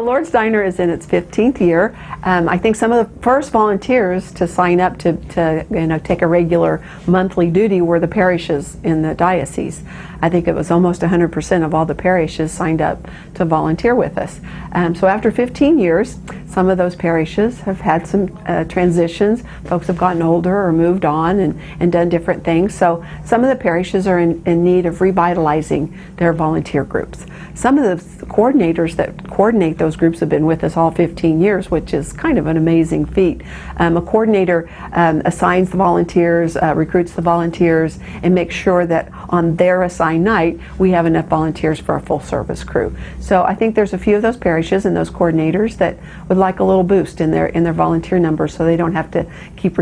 The Lord's Diner is in its 15th year. I think some of the first volunteers to sign up to take a regular monthly duty were the parishes in the diocese. I think it was almost 100% of all the parishes signed up to volunteer with us. So after 15 years, some of those parishes have had some transitions. Folks have gotten older or moved on and done different things. So some of the parishes are in need of revitalizing their volunteer groups. Some of the coordinators that coordinate those groups have been with us all 15 years, which is kind of an amazing feat. A coordinator assigns the volunteers, recruits the volunteers, and makes sure that on their assigned night we have enough volunteers for a full service crew. So I think there's a few of those parishes and those coordinators that would like a little boost in their volunteer numbers, so they don't have to keep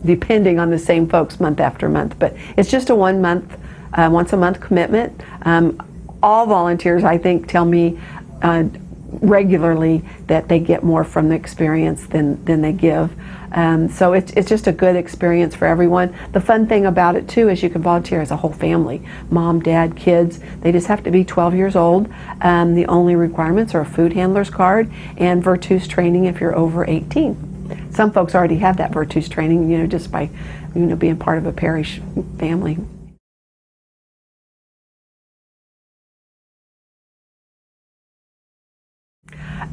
depending on the same folks month after month. But it's just a once a month commitment. All volunteers, I think, tell me regularly that they get more from the experience than they give. So it's just a good experience for everyone. The fun thing about it too is you can volunteer as a whole family. Mom, dad, kids. They just have to be 12 years old. The only requirements are a food handler's card and Virtus training if you're over 18. Some folks already have that Virtus training, just by being part of a parish family.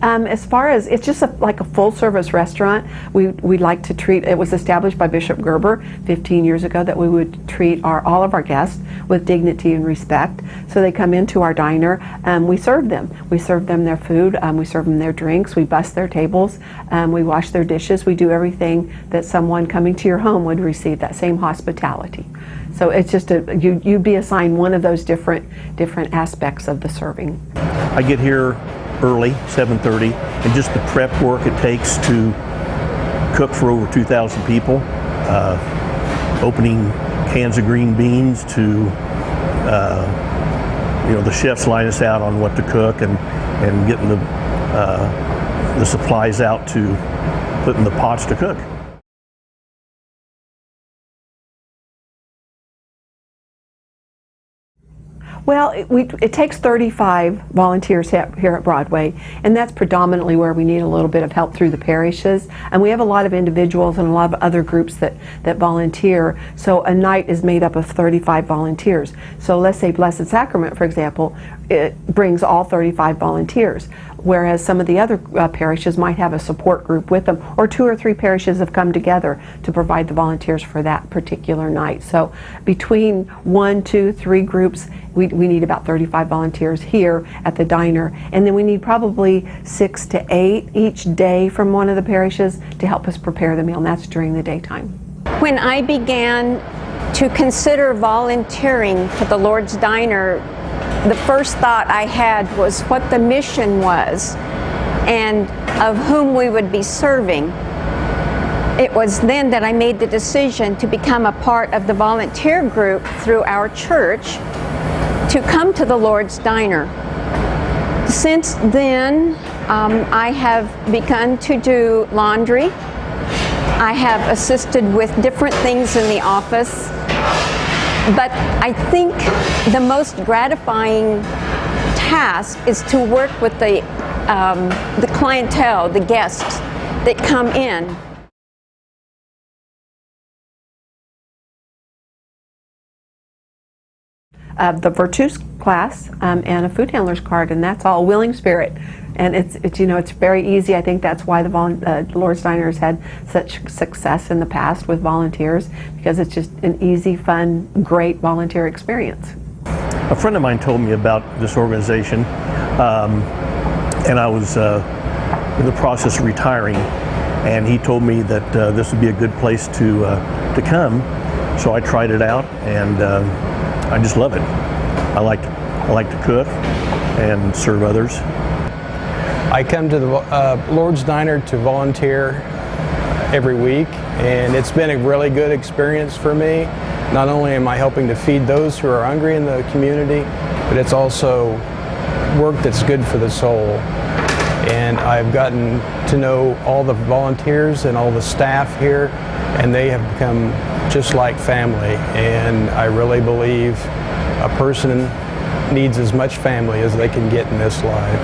As far as, it's just like a full-service restaurant. We like to treat, it was established by Bishop Gerber 15 years ago that we would treat all of our guests with dignity and respect. So they come into our diner, we serve them. We serve them their food, we serve them their drinks, we bus their tables, we wash their dishes, we do everything that someone coming to your home would receive, that same hospitality. So it's just you'd be assigned one of those different aspects of the serving. I get here early, 7:30, and just the prep work it takes to cook for over 2,000 people, opening cans of green beans to, the chefs line us out on what to cook and getting the supplies out to put in the pots to cook. Well, it takes 35 volunteers here at Broadway, and that's predominantly where we need a little bit of help through the parishes. And we have a lot of individuals and a lot of other groups that volunteer. So a night is made up of 35 volunteers. So let's say Blessed Sacrament, for example, it brings all 35 volunteers. Whereas some of the other parishes might have a support group with them, or 2 or 3 parishes have come together to provide the volunteers for that particular night. So between 1, 2, 3 groups, we need about 35 volunteers here at the diner, and then we need probably 6 to 8 each day from one of the parishes to help us prepare the meal, and that's during the daytime. When I began to consider volunteering for the Lord's Diner, the first thought I had was what the mission was and of whom we would be serving. It was then that I made the decision to become a part of the volunteer group through our church to come to the Lord's Diner. Since then, I have begun to do laundry. I have assisted with different things in the office. But I think the most gratifying task is to work with the clientele, the guests that come in. The Virtus class and a food handler's card, and that's all. Willing spirit, and it's very easy. I think that's why the Lord's Diner has had such success in the past with volunteers, because it's just an easy, fun, great volunteer experience. A friend of mine told me about this organization, and I was in the process of retiring, and he told me that this would be a good place to come. So I tried it out, and I just love it. I like to cook and serve others. I come to the Lord's Diner to volunteer every week, and it's been a really good experience for me. Not only am I helping to feed those who are hungry in the community, but it's also work that's good for the soul. And I've gotten to know all the volunteers and all the staff here, and they have become just like family. And I really believe a person needs as much family as they can get in this life.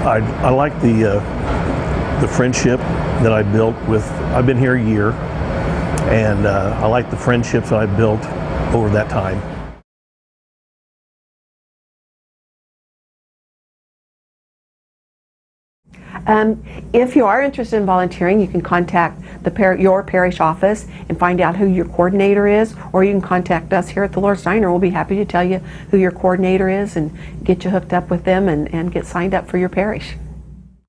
I like the friendship that I built with. I've been here a year, and I like the friendships that I built over that time. If you are interested in volunteering, you can contact your parish office and find out who your coordinator is, or you can contact us here at the Lord's Diner. We'll be happy to tell you who your coordinator is and get you hooked up with them and get signed up for your parish.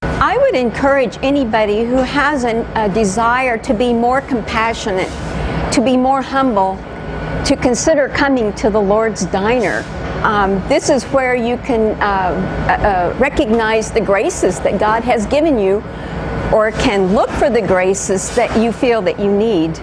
I would encourage anybody who has a desire to be more compassionate, to be more humble, to consider coming to the Lord's Diner. This is where you can recognize the graces that God has given you, or can look for the graces that you feel that you need.